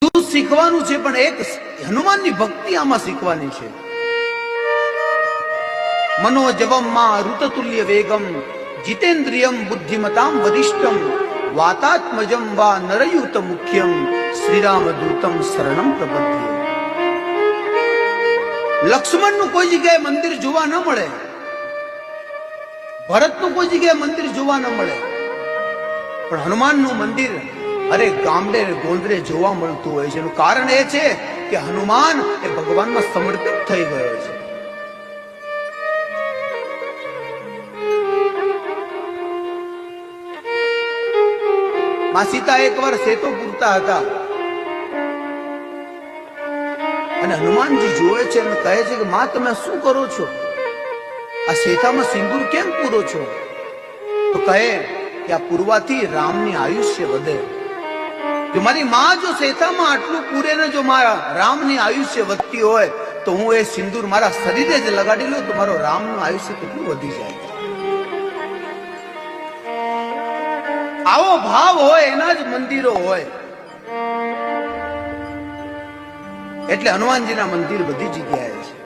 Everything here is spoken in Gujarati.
બધું શીખવાનું છે, પણ એક હનુમાનની ભક્તિ આમાં શીખવાની છે. મનોજવમ માં ઋતતુલ્ય વેગમ જીતેન્દ્રિયમ બુદ્ધિમતામ વરિષ્ઠમ વાતાત્મજમ વા નરયુત મુખ્યમ શ્રીરામ દૂતમ શરણમ પ્રપદ્યે. લક્ષ્મણનું કોઈ જગ્યાએ મંદિર જોવા ન મળે, ભરતનું કોઈ જગ્યાએ મંદિર જોવા ન મળે, પણ હનુમાનનું મંદિર અરે ગામડે ગોંદરે જોવા મળતું હોય છે. એનું કારણ એ છે કે હનુમાન એ ભગવાનમાં સમર્પિત થઈ ગયો છે. માં સીતા એકવાર સેતો પૂરતા હતા અને હનુમાનજી જોવે છે અને કહે છે કે માં તમે શું કરો છો? આ સેતામાં સિંદૂર કેમ પૂરો છો? તો કહે કે આ પૂરવાથી રામની આયુષ્ય વધે. જો મારી માં જો સેતામાં આટલું પૂરે ને જો મારા રામની આયુષ્ય વધતી હોય તો હું એ સિંદૂર મારા શરીરે જ લગાડી લઉં તો મારો રામનું આયુષ્ય કેટલું વધી જાય. આવો ભાવ હોય એના જ મંદિરો હોય. એટલે હનુમાનજીના મંદિર બધી જગ્યાએ છે.